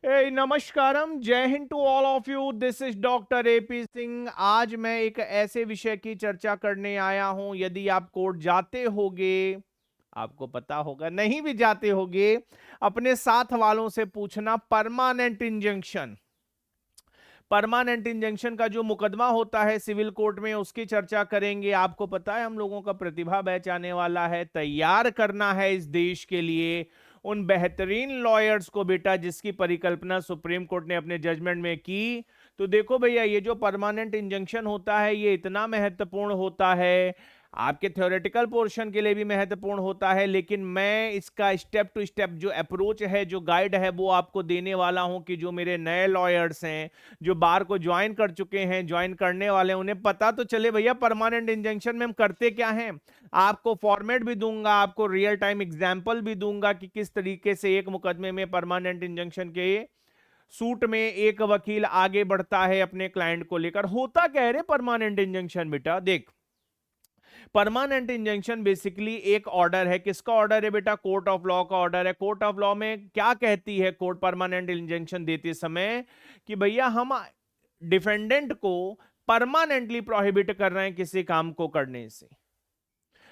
नमस्कारम, जय हिंद to all of you. This is doctor AP Singh. आज मैं एक ऐसे विषय की चर्चा करने आया हूं। यदि आप कोर्ट जाते होगे, आपको पता होगा, नहीं भी जाते होगे, अपने साथ वालों से पूछना परमानेंट इंजंक्शन। परमानेंट इंजंक्शन का जो मुकदमा होता है सिविल कोर्ट में, उसकी चर्चा करेंगे। आपको पता है हम लोगों का प्रतिभा बैच आने वाला है। तैयार करना है इस देश के लिए उन बेहतरीन लॉयर्स को बेटा, जिसकी परिकल्पना सुप्रीम कोर्ट ने अपने जजमेंट में की। तो देखो भैया, ये जो परमानेंट इंजंक्शन होता है ये इतना महत्वपूर्ण होता है, आपके थ्योरेटिकल पोर्शन के लिए भी महत्वपूर्ण होता है, लेकिन मैं इसका स्टेप टू स्टेप जो अप्रोच है, जो गाइड है, वो आपको देने वाला हूं कि जो मेरे नए लॉयर्स हैं, जो बार को ज्वाइन कर चुके हैं, ज्वाइन करने वाले हैं, उन्हें पता तो चले भैया परमानेंट इंजंक्शन में हम करते क्या हैं। आपको फॉर्मेट भी दूंगा, आपको रियल टाइम एग्जांपल भी दूंगा कि किस तरीके से एक मुकदमे में परमानेंट इंजंक्शन के सूट में एक वकील आगे बढ़ता है अपने क्लाइंट को लेकर। होता क्या है रे परमानेंट इंजंक्शन बेटा, देख। परमानेंट इंजंक्शन बेसिकली एक ऑर्डर है। किसका ऑर्डर है बेटा? कोर्ट ऑफ लॉ का ऑर्डर है। कोर्ट ऑफ लॉ में क्या कहती है कोर्ट परमानेंट इंजंक्शन देते समय? कि भैया हम डिफेंडेंट को परमानेंटली प्रोहिबिट कर रहे हैं किसी काम को करने से।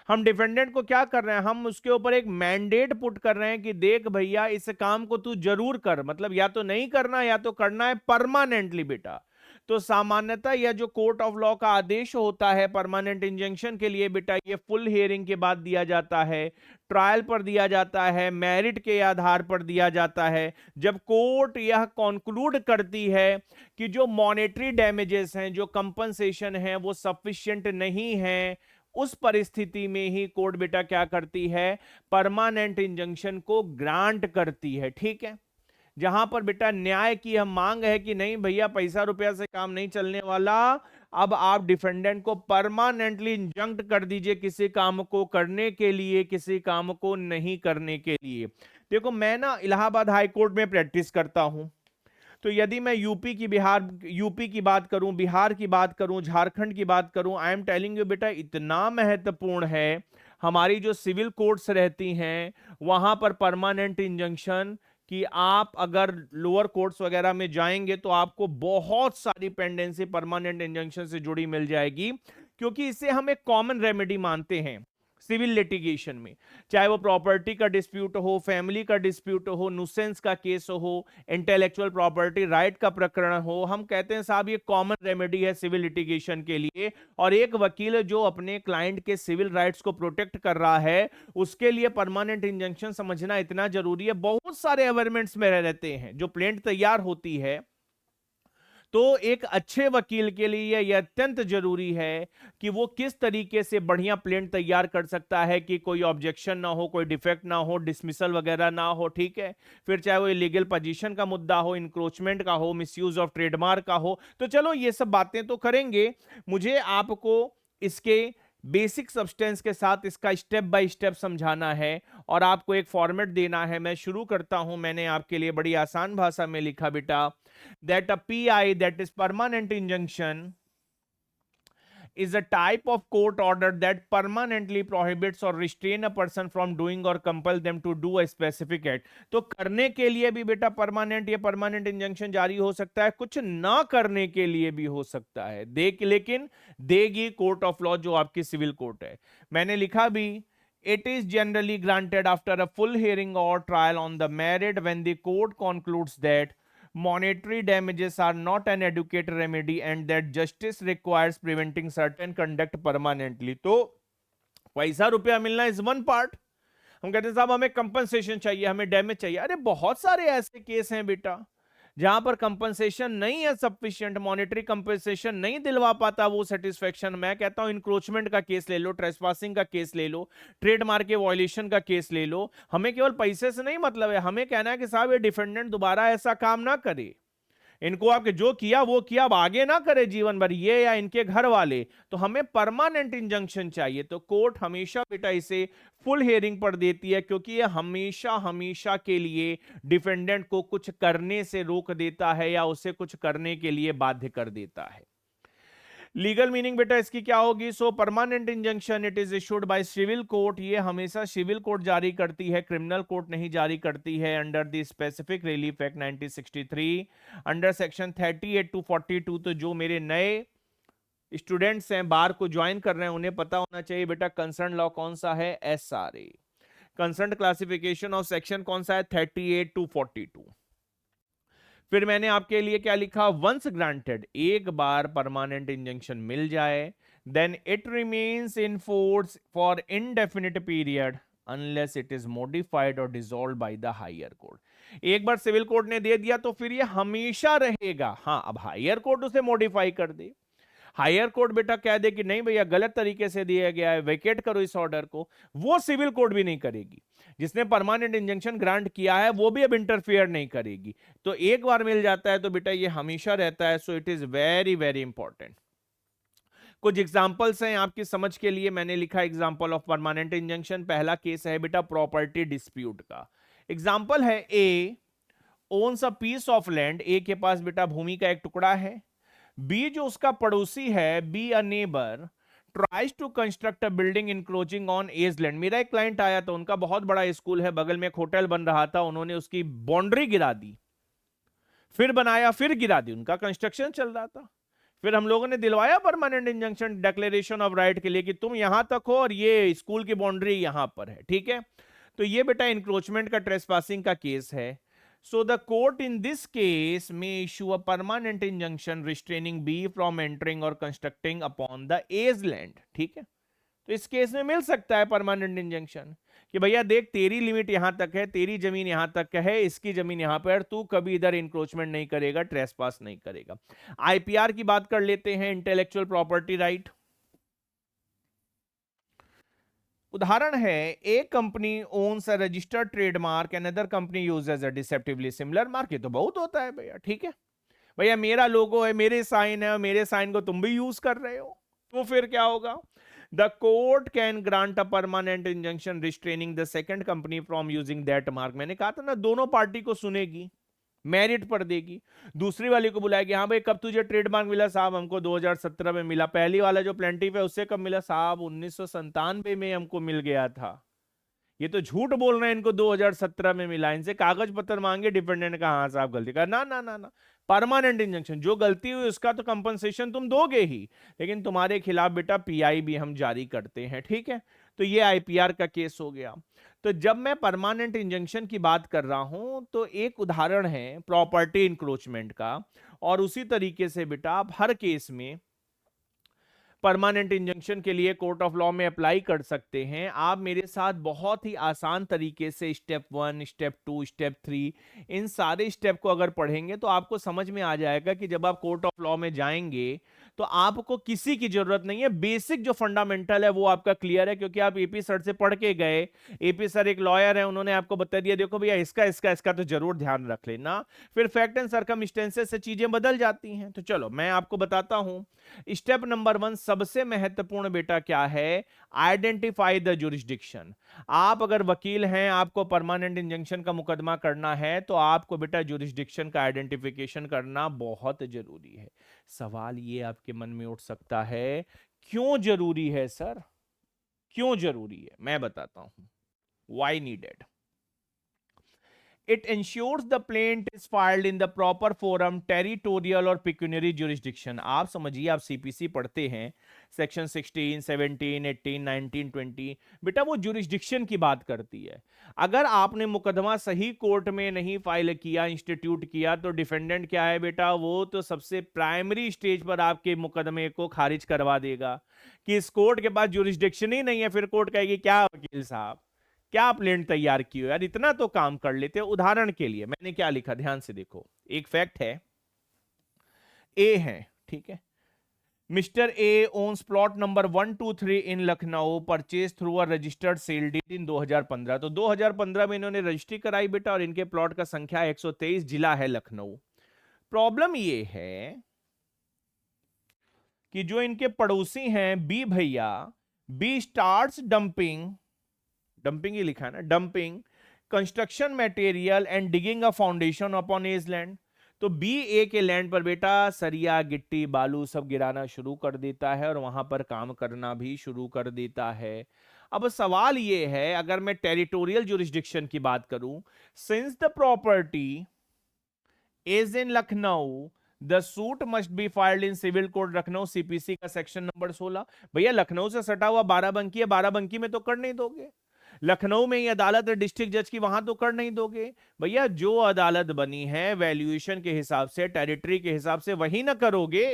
हम डिफेंडेंट को क्या कर रहे हैं? हम उसके ऊपर एक मैंडेट पुट कर रहे हैं कि देख भैया, इस काम को तू जरूर कर, मतलब या तो नहीं करना या तो करना है परमानेंटली बेटा। तो सामान्यतः यह जो कोर्ट ऑफ लॉ का आदेश होता है परमानेंट इंजंक्शन के लिए बेटा, ये फुल हियरिंग के बाद दिया जाता है, ट्रायल पर दिया जाता है, मेरिट के आधार पर दिया जाता है। जब कोर्ट यह कॉन्क्लूड करती है कि जो मॉनेटरी डैमेजेस हैं, जो कंपनसेशन है, वो सफिशिएंट नहीं है, उस परिस्थिति में ही कोर्ट बेटा क्या करती है? परमानेंट इंजंक्शन को ग्रांट करती है। ठीक है, जहां पर बेटा न्याय की हम मांग है कि नहीं भैया, पैसा रुपया से काम नहीं चलने वाला, अब आप डिफेंडेंट को परमानेंटली इंजंक्ट कर दीजिए किसी काम को करने के लिए, किसी काम को नहीं करने के लिए। देखो, मैं ना इलाहाबाद हाई कोर्ट में प्रैक्टिस करता हूं। तो यदि मैं यूपी की बात करूं, बिहार की बात करूं, झारखंड की बात करूं, आई एम टेलिंग यू बेटा, इतना महत्वपूर्ण है। हमारी जो सिविल कोर्ट्स रहती हैं वहां पर परमानेंट इंजंक्शन कि आप अगर लोअर कोर्ट्स वगैरह में जाएंगे तो आपको बहुत सारी पेंडेंसी परमानेंट इंजंक्शन से जुड़ी मिल जाएगी, क्योंकि इसे हम एक कॉमन रेमेडी मानते हैं सिविल लिटिगेशन में। चाहे वो प्रॉपर्टी का डिस्प्यूट हो, फैमिली का डिस्प्यूट हो, नुसेंस का केस हो, इंटेलेक्चुअल प्रॉपर्टी राइट का प्रकरण हो, हम कहते हैं साहब ये कॉमन रेमेडी है सिविल लिटिगेशन के लिए। और एक वकील जो अपने क्लाइंट के सिविल राइट्स को प्रोटेक्ट कर रहा है, उसके लिए परमानेंट इंजंक्शन समझना इतना जरूरी है। बहुत सारे अवेयरमेंट्स में रहते हैं जो प्लेंट तैयार होती है, तो एक अच्छे वकील के लिए यह अत्यंत जरूरी है कि वो किस तरीके से बढ़िया प्लेंट तैयार कर सकता है कि कोई ऑब्जेक्शन ना हो, कोई डिफेक्ट ना हो, डिसमिसल वगैरह ना हो। ठीक है, फिर चाहे वो इलीगल पोजीशन का मुद्दा हो, इंक्रोचमेंट का हो, मिसयूज ऑफ ट्रेडमार्क का हो। तो चलो ये सब बातें तो करेंगे, मुझे आपको इसके बेसिक सब्सटेंस के साथ इसका स्टेप बाय स्टेप समझाना है और आपको एक फॉर्मेट देना है। मैं शुरू करता हूं। मैंने आपके लिए बड़ी आसान भाषा में लिखा बेटा, that a PI, that is permanent injunction, is a type of court order that permanently prohibits or restrain a person from doing or compel them to do a specific act। तो करने के लिए भी बेटा परमानेंट या permanent injunction जारी हो सकता है, कुछ ना करने के लिए भी हो सकता है। लेकिन देगी कोर्ट ऑफ लॉ, जो आपकी सिविल कोर्ट है। मैंने लिखा भी, it is generally granted after a full hearing or trial on the merit when the court concludes that monetary damages are not an adequate remedy and that justice requires preventing certain conduct permanently। तो पैसा रुपया मिलना is one part. हम कहते हैं साहब हमें compensation चाहिए, हमें डैमेज चाहिए। अरे बहुत सारे ऐसे केस हैं बेटा जहां पर कंपनसेशन नहीं है, सफिशिएंट मॉनेटरी कंपनसेशन नहीं दिलवा पाता वो सेटिस्फेक्शन। मैं कहता हूं इंक्रोचमेंट का केस ले लो, ट्रेसपासिंग का केस ले लो, ट्रेडमार्क के वॉयलेशन का केस ले लो। हमें केवल पैसे से नहीं मतलब है, हमें कहना है कि साहब ये डिफेंडेंट दोबारा ऐसा काम ना करे, इनको आपके जो किया वो किया, अब आगे ना करे जीवन भर, ये या इनके घर वाले। तो हमें परमानेंट इंजंक्शन चाहिए। तो कोर्ट हमेशा बेटा इसे फुल हियरिंग पर देती है, क्योंकि ये हमेशा हमेशा के लिए डिफेंडेंट को कुछ करने से रोक देता है या उसे कुछ करने के लिए बाध्य कर देता है। लीगल मीनिंग बेटा इसकी क्या होगी? So permanent injunction it is issued by civil court, ये हमेशा सिविल कोर्ट जारी करती है, क्रिमिनल कोर्ट नहीं जारी करती है, under the specific relief act 1963 under section 38 to 42। तो जो मेरे नए स्टूडेंट्स हैं, बार को ज्वाइन कर रहे हैं, उन्हें पता होना चाहिए बेटा कंसर्न लॉ कौन सा है, SRA। Concern classification of section कौन सा है, 38 टू 42। फिर मैंने आपके लिए क्या लिखा, वंस ग्रांटेड, एक बार परमानेंट इंजंक्शन मिल जाए, then it remains in force for indefinite period unless it is modified और dissolve by the higher court. एक बार सिविल कोर्ट ने दे दिया तो फिर ये हमेशा रहेगा। हाँ, अब हायर कोर्ट उसे मॉडिफाई कर दे, हायर कोर्ट बेटा कह दे कि नहीं भैया गलत तरीके से दिया गया है, वेकेट करो इस ऑर्डर को, वो सिविल कोर्ट भी नहीं करेगी। जिसने परमानेंट इंजंक्शन ग्रांट किया है वो भी अब इंटरफियर नहीं करेगी। तो एक बार मिल जाता है तो बेटा ये हमेशा रहता है। So it is very very important. कुछ एग्जांपल्स हैं आपकी समझ के लिए, मैंने लिखा एग्जांपल ऑफ परमानेंट इंजंक्शन। पहला केस है बेटा प्रॉपर्टी डिस्प्यूट का। एग्जांपल है, A owns a piece of land, A के पास बेटा भूमि का एक टुकड़ा है। बी जो उसका पड़ोसी है, B a neighbour tries to construct a building encroaching on A's land. मेरा एक क्लाइंट आया था, उनका बहुत बड़ा स्कूल है, बगल में एक होटल बन रहा था, उन्होंने उसकी बाउंड्री गिरा दी, फिर बनाया, फिर गिरा दी, उनका कंस्ट्रक्शन चल रहा था। फिर हम लोगों ने दिलवाया permanent injunction declaration of right के लिए कि तुम यहां तक हो और ये स्कूल की बाउंड्री यहां पर है, ठीक है। तो ये बेटा इंक्रोचमेंट का, ट्रेसपासिंग का केस है। So the court in this case may issue a permanent injunction restraining B from entering or constructing upon the A's land, ठीक है। तो इस केस में मिल सकता है परमानेंट इंजंक्शन कि भैया देख तेरी लिमिट यहां तक है, तेरी जमीन यहां तक है, इसकी जमीन यहां पर, तू कभी इधर इंक्रोचमेंट नहीं करेगा, ट्रेसपास नहीं करेगा। आईपीआर की बात कर लेते हैं, इंटेलेक्चुअल प्रॉपर्टी राइट। उदाहरण है, a company owns a registered trademark and other company uses a deceptively similar mark. ये तो बहुत होता है भैया, ठीक है। भैया मेरा लोगो है, मेरे साइन है, मेरे साइन को तुम भी यूज कर रहे हो, तो फिर क्या होगा? The court can grant a permanent injunction restraining the second company from using that mark. मैंने कहा था ना, दोनों पार्टी को सुनेगी, मेरिट पर देगी। दूसरी वाले को बुलाएगी, हाँ भाई कब तुझे ट्रेडमार्क मिला? साहब हमको 2017 में मिला। पहली वाला जो प्लेंटिफ है उससे कब मिला? साहब 1997 में हमको मिल गया था। ये तो झूठ बोल रहे हैं, इनको 2017 में मिला। इनसे कागज पत्र मांगे डिपेंडेंट का, हाँ साहब गलती का, ना ना ना ना। परमानेंट इंजंक्शन, जो गलती हुई उसका तो कंपनसेशन तुम दोगे ही, लेकिन तुम्हारे खिलाफ बेटा पीआई भी हम जारी करते हैं, ठीक है। तो ये आईपीआर का केस हो गया। तो जब मैं परमानेंट इंजंक्शन की बात कर रहा हूं तो एक उदाहरण है प्रॉपर्टी इंक्रोचमेंट का, और उसी तरीके से बेटा आप हर केस में परमानेंट इंजंक्शन के लिए कोर्ट ऑफ लॉ में अप्लाई कर सकते हैं। आप मेरे साथ बहुत ही आसान तरीके से स्टेप 1, स्टेप 2, स्टेप 3, इन सारे स्टेप को अगर पढ़ेंगे तो आपको समझ में आ जाएगा कि जब आप कोर्ट ऑफ लॉ में जाएंगे तो आपको किसी की जरूरत नहीं है। बेसिक जो फंडामेंटल है वो आपका क्लियर है, क्योंकि आप एपी सर से पढ़ के गए। एपी सर एक लॉयर है, उन्होंने आपको बता दिया देखो भैया इसका इसका इसका तो जरूर ध्यान रख लेना। फिर फैक्ट एंड सर्कमस्टेंसेस से चीजें बदल जाती हैं। तो चलो मैं आपको बताता हूं। स्टेप नंबर 1 सबसे महत्वपूर्ण बेटा क्या है? Identify the jurisdiction. आप अगर वकील हैं, आपको परमानेंट इंजंक्शन का मुकदमा करना है तो आपको बेटा जुरिस्डिक्शन का आइडेंटिफिकेशन करना बहुत जरूरी है। सवाल ये आपके मन में उठ सकता है, क्यों जरूरी है सर? क्यों जरूरी है मैं बताता हूं। Why needed? It ensures the plaint is filed in the proper forum, territorial और pecuniary jurisdiction। आप समझिए, आप सीपीसी पढ़ते हैं, सेक्शन 16, 17, 18, 19, 20, बेटा वो जुरिस्डिक्शन की बात करती है। अगर आपने मुकदमा सही कोर्ट में नहीं फाइल किया, इंस्टीट्यूट किया, तो डिफेंडेंट क्या है बेटा? वो तो सबसे प्राइमरी स्टेज पर आपके मुकदमे को खारिज करवा देगा कि इस कोर्ट के पास जुरिस्डिक्शन ही नहीं है। फिर कोर्ट कहेगी क्या वकील साहब, क्या प्लेंट तैयार की हो यार, इतना तो काम कर लेते। उदाहरण के लिए मैंने क्या लिखा, ध्यान से देखो। एक फैक्ट है, ए है, ठीक है। Mister A owns plot number 123 in Lucknow, purchase through a registered sale deed in 2015। तो 2015 में इन्होंने रजिस्ट्री कराई बेटा, और इनके प्लॉट का संख्या 123, जिला है लखनऊ। प्रॉब्लम ये है कि जो इनके पड़ोसी हैं बी भैया, बी स्टार्ट्स डंपिंग, डंपिंग ही लिखा है ना, dumping construction material and digging a foundation upon A's land. तो बी ए के लैंड पर बेटा सरिया गिट्टी बालू सब गिराना शुरू कर देता है और वहां पर काम करना भी शुरू कर देता है। अब सवाल ये है, अगर मैं टेरिटोरियल जुरिस्डिक्शन की बात करूं, since the property is in Lucknow the suit must be filed in civil code Lucknow CPC का सेक्शन नंबर 16। भैया लखनऊ से सटा हुआ बाराबंकी है, बाराबंकी में तो कर नहीं दोगे। लखनऊ में ही अदालत है डिस्ट्रिक्ट जज की, वहां तो कर नहीं दोगे। भैया जो अदालत बनी है वैल्यूएशन के हिसाब से, टेरिटरी के हिसाब से, वही ना करोगे।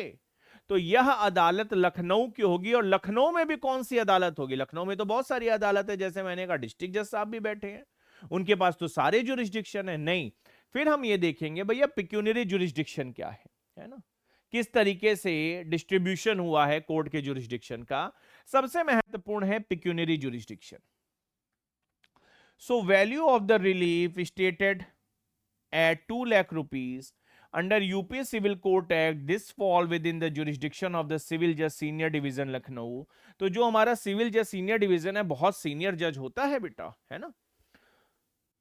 तो यह अदालत लखनऊ की होगी। और लखनऊ में भी कौन सी अदालत होगी? लखनऊ में तो बहुत सारी अदालत है, जैसे मैंने कहा डिस्ट्रिक्ट जज साहब भी बैठे हैं, उनके पास तो सारे जुरिस्डिक्शन है। नहीं, फिर हम ये देखेंगे भैया पिक्यूनरी जुरिस्डिक्शन क्या है ना, किस तरीके से डिस्ट्रीब्यूशन हुआ है कोर्ट के जुरिस्डिक्शन का। सबसे महत्वपूर्ण है pecuniary jurisdiction. So value of the relief stated at 2 lakh rupees under UP Civil Court Act, this fall within the jurisdiction of the Civil Judge Senior Division Lucknow. तो जो हमारा सिविल जज सीनियर डिवीजन है, बहुत सीनियर जज होता है बेटा, है ना,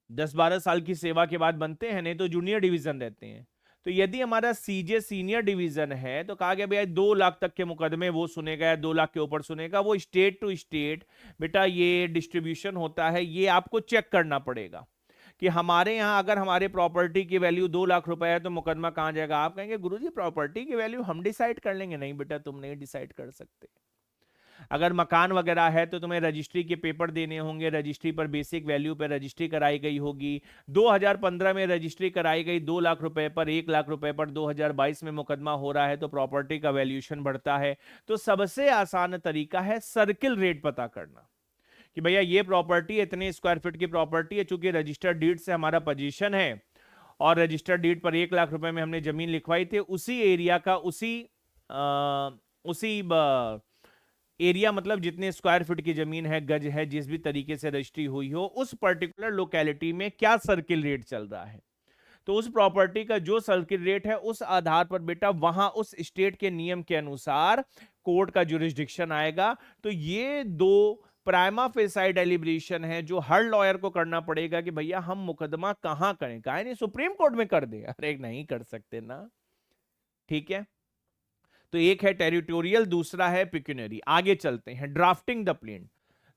10-12 साल की सेवा के बाद बनते हैं, नहीं तो जूनियर डिवीजन रहते हैं। तो यदि हमारा सीजे सीनियर डिवीजन है तो कहा गया भैया 2 लाख तक के मुकदमे वो सुनेगा या 2 लाख के ऊपर सुनेगा, वो स्टेट टू स्टेट बेटा ये डिस्ट्रीब्यूशन होता है। ये आपको चेक करना पड़ेगा कि हमारे यहाँ अगर हमारे प्रॉपर्टी की वैल्यू 2 लाख रुपए है तो मुकदमा कहां जाएगा। आप कहेंगे गुरुजी प्रॉपर्टी की वैल्यू हम डिसाइड कर लेंगे। नहीं बेटा, तुम नहीं डिसाइड कर सकते। अगर मकान वगैरह है तो तुम्हें रजिस्ट्री के पेपर देने होंगे, रजिस्ट्री पर बेसिक वैल्यू पर रजिस्ट्री कराई गई होगी। 2015 में रजिस्ट्री कराई गई 2 लाख रुपए पर, 1 लाख रुपए पर 2022 में मुकदमा हो रहा है तो प्रॉपर्टी का वैल्यूएशन बढ़ता है। तो सबसे आसान तरीका है सर्किल रेट पता करना कि भैया ये प्रॉपर्टी इतने स्क्वायर फीट की प्रॉपर्टी है, चूंकि रजिस्टर्ड डीड से हमारा पोजीशन है और रजिस्टर्ड डीड पर 1 लाख रुपए में हमने जमीन लिखवाई थी, उसी एरिया का उसी एरिया मतलब जितने स्क्वायर फीट की जमीन है, गज है, जिस भी तरीके से रजिस्ट्री हुई हो, उस पर्टिकुलर लोकेलिटी में क्या सर्किल रेट चल रहा है। तो उस प्रॉपर्टी का जो सर्किल रेट है उस आधार पर बेटा वहां उस स्टेट के नियम के अनुसार कोर्ट का जुरिस्डिक्शन आएगा। तो ये दो प्राइमा फेसाई डेलिब्रेशन है जो हर लॉयर को करना पड़ेगा कि भैया हम मुकदमा कहां करें। कहा नहीं सुप्रीम कोर्ट में कर दे, अरे नहीं कर सकते ना, ठीक है। तो एक है टेरिटोरियल, दूसरा है पिक्यूनरी। आगे चलते हैं, ड्राफ्टिंग द प्लेंट।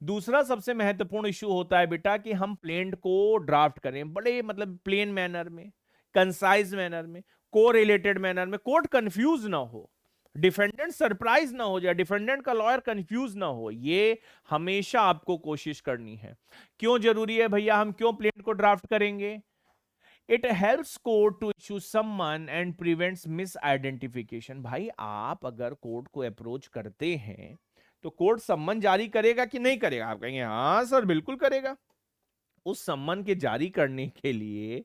दूसरा सबसे महत्वपूर्ण इश्यू होता है बेटा कि हम प्लेंट को ड्राफ्ट करें बड़े मतलब प्लेन मैनर में, कंसाइज मैनर में, कोरिलेटेड मैनर में, कोर्ट कंफ्यूज ना हो, डिफेंडेंट सरप्राइज ना हो जाए, डिफेंडेंट का लॉयर कंफ्यूज ना हो, ये हमेशा आपको कोशिश करनी है। क्यों जरूरी है भैया, हम क्यों प्लेंट को ड्राफ्ट करेंगे? It helps court to issue summon and prevents misidentification. भाई आप अगर कोर्ट को अप्रोच करते हैं तो कोर्ट सम्मन जारी करेगा कि नहीं करेगा? आप कहेंगे हाँ सर बिल्कुल करेगा। उस सम्मन के जारी करने के लिए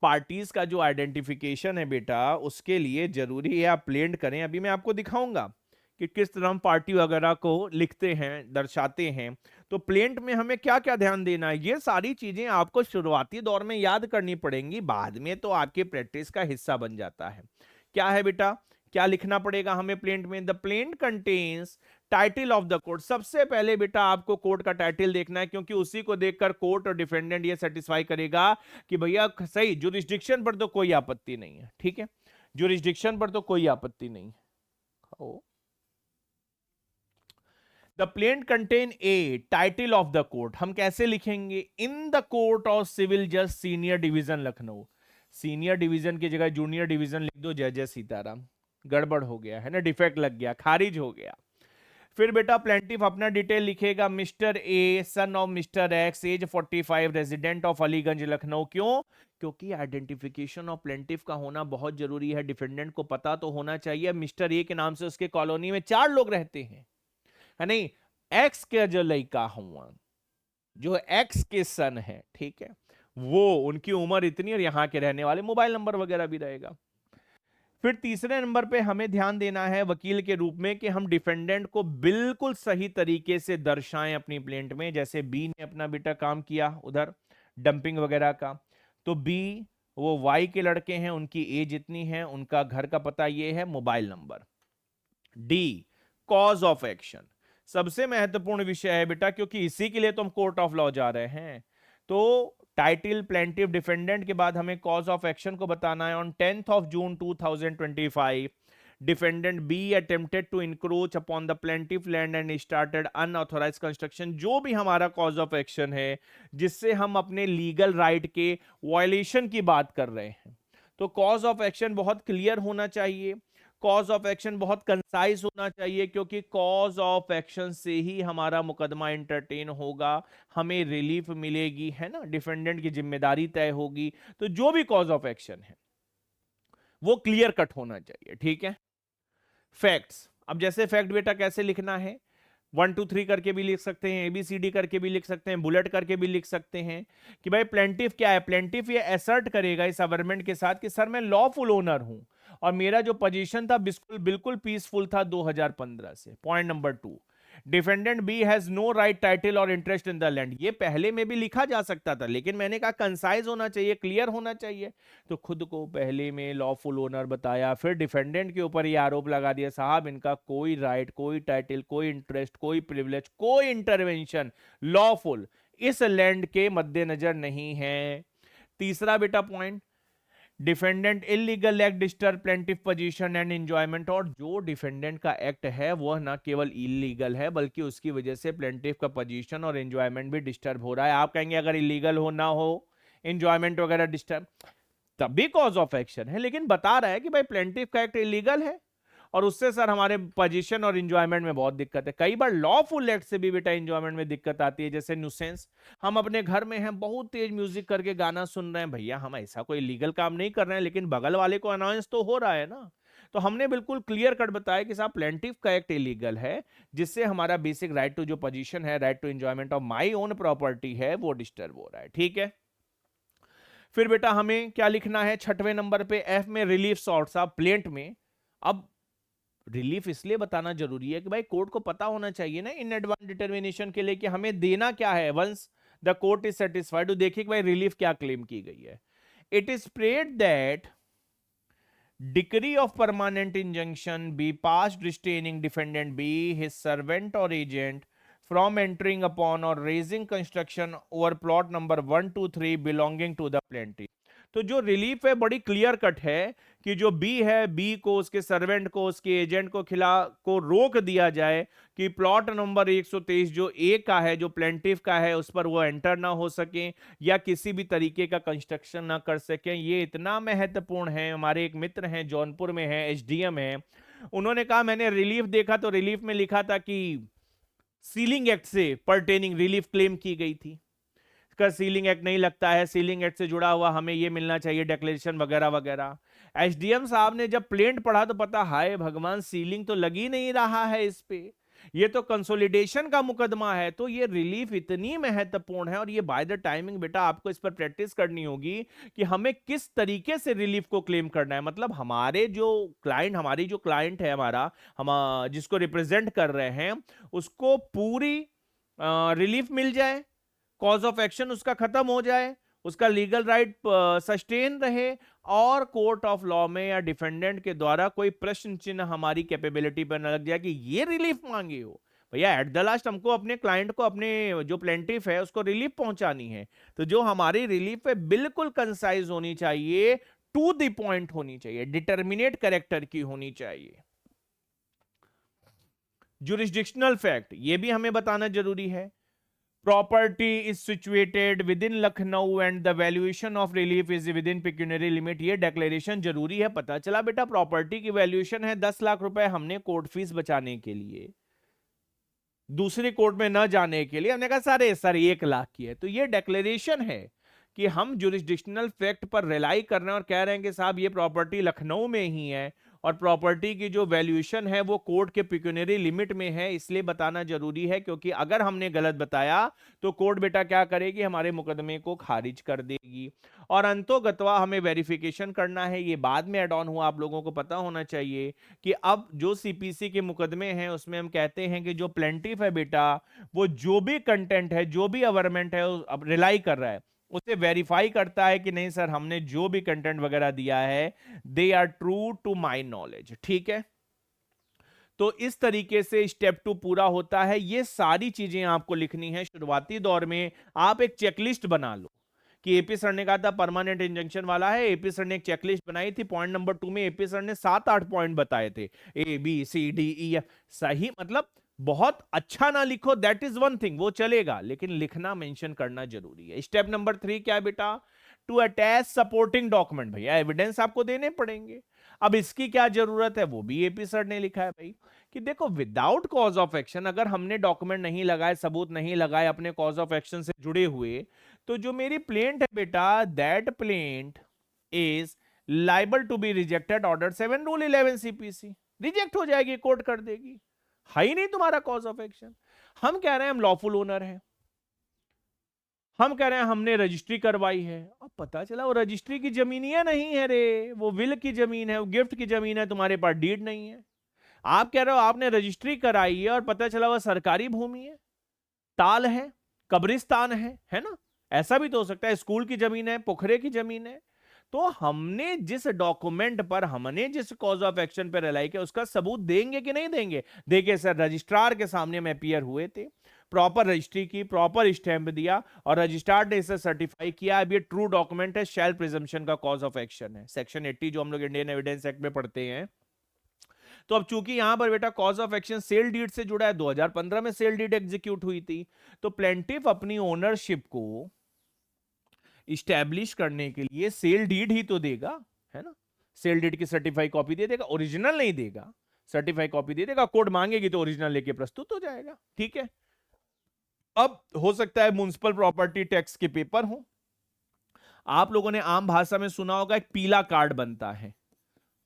पार्टीज का जो आइडेंटिफिकेशन है बेटा, उसके लिए जरूरी है आप प्लेंट करें। अभी मैं आपको दिखाऊंगा कि किस तरह हम पार्टी वगैरह को लिखते हैं, दर्शाते हैं। तो प्लेंट में हमें क्या क्या ध्यान देना है, ये सारी चीजें आपको शुरुआती दौर में याद करनी पड़ेंगी, बाद में तो आपके प्रैक्टिस का हिस्सा बन जाता है। क्या है बेटा, क्या लिखना पड़ेगा हमें प्लेंट में? The plaint contains title of the court. सबसे पहले बेटा आपको कोर्ट का टाइटल देखना है, क्योंकि उसी को देखकर कोर्ट और डिफेंडेंट ये सेटिस्फाई करेगा कि भैया सही जुरिस्डिक्शन पर तो कोई आपत्ति नहीं है, ठीक है, जुरिस्डिक्शन पर तो कोई आपत्ति नहीं है। The plaint contain a title of the court. हम कैसे लिखेंगे? In the court of civil जज senior division Lucknow. Senior division की जगह जूनियर डिवीजन लिख दो, जय जय सीताराम। गड़बड़ हो गया है ना, डिफेक्ट लग गया, खारिज हो गया। फिर बेटा प्लेंटिफ अपना डिटेल लिखेगा, mister A son of mister X, age 45, resident of Aliganj Lucknow. क्यों? क्योंकि आइडेंटिफिकेशन ऑफ प्लेंटिफ का होना बहुत जरूरी है, डिफेंडेंट को पता तो होना चाहिए मिस्टर ए के नाम से उसके कॉलोनी में 4 लोग रहते हैं, है नहीं, एक्स के जो लड़का हुआ, जो एक्स के सन है, ठीक है, वो उनकी उम्र इतनी और यहां के रहने वाले, मोबाइल नंबर वगैरह भी रहेगा। फिर तीसरे नंबर पे हमें ध्यान देना है वकील के रूप में कि हम डिफेंडेंट को बिल्कुल सही तरीके से दर्शाएं अपनी प्लेंट में। जैसे बी ने अपना बेटा काम किया उधर डंपिंग वगैरह का, तो बी वो वाई के लड़के हैं, उनकी एज इतनी है, उनका घर का पता ये है, mobile number. D cause of action, सबसे महत्वपूर्ण विषय है बेटा, क्योंकि इसी के लिए तो हम कोर्ट ऑफ लॉ जा रहे हैं। तो टाइटल, प्लेंटिफ, डिफेंडेंट के बाद हमें कॉज ऑफ एक्शन को बताना है। On 10th of June 2025 defendant B attempted to encroach upon the plaintiff land and started unauthorise construction. जो भी हमारा कॉज ऑफ एक्शन है जिससे हम अपने लीगल राइट के वायलेशन की बात कर रहे हैं, तो कॉज ऑफ एक्शन बहुत क्लियर होना चाहिए, कॉज ऑफ एक्शन बहुत कंसाइज होना चाहिए, क्योंकि कॉज ऑफ एक्शन से ही हमारा मुकदमा एंटरटेन होगा, हमें रिलीफ मिलेगी, है ना, डिफेंडेंट की जिम्मेदारी तय होगी। तो जो भी कॉज ऑफ एक्शन है वो क्लियर कट होना चाहिए, ठीक है। फैक्ट्स, अब जैसे फैक्ट बेटा कैसे लिखना है, 1 2 3 करके भी लिख सकते हैं, ABCD करके भी लिख सकते हैं, बुलेट करके भी लिख सकते हैं कि भाई प्लेंटिफ क्या है। प्लेंटिफ ये असर्ट करेगा इस अवर्मेंट के साथ कि सर मैं लॉफुल ओनर हूं और मेरा जो पोजीशन था बिल्कुल बिल्कुल पीसफुल था 2015 से। Point number 2, defendant B has no right, title और इंटरेस्ट इन द लैंड। ये पहले में भी लिखा जा सकता था, लेकिन मैंने कहा कंसाइज होना चाहिए, क्लियर होना चाहिए, तो खुद को पहले में लॉफुल ओनर बताया, फिर डिफेंडेंट के ऊपर ये आरोप लगा दिया साहब इनका कोई राइट, कोई टाइटल, कोई इंटरेस्ट, कोई प्रिविलेज, कोई इंटरवेंशन लॉफुल इस लैंड के मद्देनजर नहीं है। तीसरा बेटा point, defendant illegal act disturb plaintiff position and enjoyment. और जो डिफेंडेंट का एक्ट है वह ना केवल इलीगल है बल्कि उसकी वजह से प्लेंटिफ का पोजीशन और एंजॉयमेंट भी डिस्टर्ब हो रहा है। आप कहेंगे अगर इलीगल हो ना हो, एंजॉयमेंट वगैरह डिस्टर्ब, तब भी कॉज ऑफ एक्शन है, लेकिन बता रहा है कि भाई प्लेंटिफ का एक्ट इलीगल है और उससे सर हमारे पोजीशन और एंजॉयमेंट में बहुत दिक्कत है। कई बार लॉफुल एक्ट से भी बेटा एंजॉयमेंट में दिक्कत आती है, जैसे न्यूसेंस। हम अपने घर में हैं, बहुत तेज म्यूजिक करके गाना सुन रहे हैं, भैया हम ऐसा कोई लीगल काम नहीं कर रहे हैं, लेकिन बगल वाले को अनाउंस तो हो रहा है ना। तो हमने बिल्कुल क्लियर कट बताया कि साहब प्लेंटिफ का एक्ट इलीगल है, जिससे हमारा बेसिक राइट टू जो पोजीशन है, right to enjoyment of my own property है, वो डिस्टर्ब हो रहा है, ठीक है। फिर बेटा हमें क्या लिखना है 6वें नंबर पे, एफ में रिलीफ सॉर्ट साहब प्लेंट में। अब रिलीफ इसलिए बताना जरूरी है कि भाई कोर्ट को पता होना चाहिए ना इन एडवांस डिटर्मिनेशन के लिए कि हमें देना क्या है once the court is satisfied. तो देखिए कि भाई रिलीफ क्या क्लेम की गई है। It is prayed that decree of permanent injunction be passed restraining defendant B his servant और agent from entering upon or raising construction over plot number 1 2 3 belonging to the plaintiff। तो जो relief है बड़ी clear cut है कि जो B है, B को, उसके सर्वेंट को, उसके एजेंट को रोक दिया जाए कि प्लॉट नंबर 123 जो ए का है, जो प्लेंटिफ का है, उस पर वो एंटर ना हो सके या किसी भी तरीके का कंस्ट्रक्शन ना कर सके। ये इतना महत्वपूर्ण है। हमारे एक मित्र हैं जौनपुर में है, SDM है, उन्होंने कहा मैंने रिलीफ देखा तो रिलीफ में लिखा था कि सीलिंग एक्ट से पर्टेनिंग रिलीफ क्लेम की गई थी। इसका सीलिंग एक्ट नहीं लगता है, सीलिंग एक्ट से जुड़ा हुआ हमें ये मिलना चाहिए डिक्लेरेशन वगैरह वगैरह। SDM साहब ने जब प्लेंट पढ़ा तो पता, हाय भगवान सीलिंग तो लगी नहीं रहा है इस पे, ये तो कंसोलिडेशन का मुकदमा है। तो ये रिलीफ इतनी महत्वपूर्ण है और ये बाय द टाइमिंग बेटा आपको इस पर प्रैक्टिस करनी होगी कि हमें किस तरीके से रिलीफ को क्लेम करना है। मतलब हमारी जो क्लाइंट है हमारा, हम जिसको रिप्रेजेंट कर रहे हैं, उसको पूरी रिलीफ मिल जाए, कॉज ऑफ एक्शन उसका खत्म हो जाए, उसका लीगल राइट सस्टेन रहे और कोर्ट ऑफ लॉ में या डिफेंडेंट के द्वारा कोई प्रश्न चिन्ह हमारी कैपेबिलिटी पर न लग जाए कि ये रिलीफ मांगे हो। भैया एट द लास्ट हमको अपने क्लाइंट को, अपने जो प्लेंटिफ है उसको रिलीफ पहुंचानी है। तो जो हमारी रिलीफ है बिल्कुल कंसाइज होनी चाहिए, टू द पॉइंट होनी चाहिए, डिटर्मिनेट कैरेक्टर की होनी चाहिए। जुरिस्डिक्शनल फैक्ट ये भी हमें बताना जरूरी है। Property is situated within Lucknow and the valuation of relief is within pecuniary limit। ये declaration जरूरी है। पता चला बेटा प्रॉपर्टी की वैल्यूएशन है 10 लाख रुपए, हमने कोर्ट फीस बचाने के लिए, दूसरी कोर्ट में न जाने के लिए हमने कहा सर 1 लाख की है। तो ये डेक्लेरेशन है कि हम जुरिस्डिक्शनल फैक्ट पर रिलाई कर रहे हैं और कह रहे हैं कि साहब ये प्रॉपर्टी लखनऊ में ही है और प्रॉपर्टी की जो वैल्यूएशन है वो कोर्ट के पिक्यूनरी लिमिट में है। इसलिए बताना जरूरी है क्योंकि अगर हमने गलत बताया तो कोर्ट बेटा क्या करेगी, हमारे मुकदमे को खारिज कर देगी। और अंतोगत्वा हमें वेरिफिकेशन करना है, ये बाद में एड ऑन हुआ, आप लोगों को पता होना चाहिए कि अब जो CPC के मुकदमे हैं उसमें हम कहते हैं कि जो प्लेंटिफ है बेटा, वो जो भी कंटेंट है, जो भी अवर्मेंट है, अब रिलाई कर रहा है, उसे वेरीफाई करता है कि नहीं सर हमने जो भी कंटेंट वगैरह दिया है they are true to my knowledge. ठीक है, तो इस तरीके से स्टेप 2 पूरा होता है। ये सारी चीजें आपको लिखनी है। शुरुआती दौर में आप एक चेकलिस्ट बना लो कि एपी सर ने कहा था परमानेंट इंजंक्शन वाला है, एपी सर ने एक चेकलिस्ट बनाई थी, पॉइंट नंबर 2 में एपी सर ने 7-8 पॉइंट बताए थे, ABCDE सही, मतलब बहुत अच्छा ना लिखो दैट इज वन थिंग, वो चलेगा, लेकिन लिखना मेंशन करना जरूरी है। स्टेप नंबर 3 क्या है बेटा, टू अटैच सपोर्टिंग डॉक्यूमेंट, भैया एविडेंस आपको देने पड़ेंगे। अब इसकी क्या जरूरत है, वो भी एपी सर ने लिखा है भाई, कि देखो विदाउट कॉज ऑफ एक्शन अगर हमने डॉक्यूमेंट नहीं लगाए, सबूत नहीं लगाए अपने कॉज ऑफ एक्शन से जुड़े हुए, तो जो मेरी प्लेंट है बेटा, that plaint is liable to be rejected order 7 rule 11 CPC, reject हो जाएगी, कोर्ट कर देगी, है ही नहीं तुम्हारा कॉज ऑफ एक्शन। हम कह रहे हैं हम लॉफुल ओनर हैं, हम कह रहे हैं हमने रजिस्ट्री करवाई है, अब पता चला वो रजिस्ट्री की जमीन ही नहीं है रे, वो विल की जमीन है, वो गिफ्ट की जमीन है, तुम्हारे पास डीड नहीं है। आप कह रहे हो आपने रजिस्ट्री कराई है और पता चला वह सरकारी भूमि है, ताल है, कब्रिस्तान है ना, ऐसा भी तो हो सकता है, स्कूल की जमीन है, पोखरे की जमीन है। तो हमने जिस डॉक्यूमेंट पर, हमने जिस कॉज ऑफ एक्शन पर रिलाई किया, उसका सबूत देंगे कि नहीं देंगे। देखिए सर, रजिस्ट्रार के सामने में अपीयर हुए थे, प्रॉपर रजिस्ट्री की, प्रॉपर स्टैंप दिया और रजिस्ट्रार ने इसे सर्टिफाई किया, अब ये ट्रू डॉक्यूमेंट है, शैल प्रिजम्पशन का कॉज ऑफ एक्शन है, सेक्शन 80 जो हम लोग इंडियन एविडेंस एक्ट में पढ़ते हैं। तो अब चूंकि यहां पर बेटा cause of action sale deed से जुड़ा है, 2015 में सेल डीड एग्जीक्यूट हुई थी, तो प्लेंटिफ अपनी ओनरशिप को इस्टेब्लिश करने के लिए सेल डीड ही तो देगा, है ना, सेल डीड की सर्टिफाई कॉपी दे देगा, ओरिजिनल नहीं देगा, सर्टिफाई कॉपी दे देगा, कोर्ट मांगेगी तो ओरिजिनल लेके प्रस्तुत हो जाएगा, ठीक है। अब हो सकता है म्युनिसिपल प्रॉपर्टी टैक्स के पेपर हो, आप लोगों ने आम भाषा में सुना होगा एक पीला कार्ड बनता है,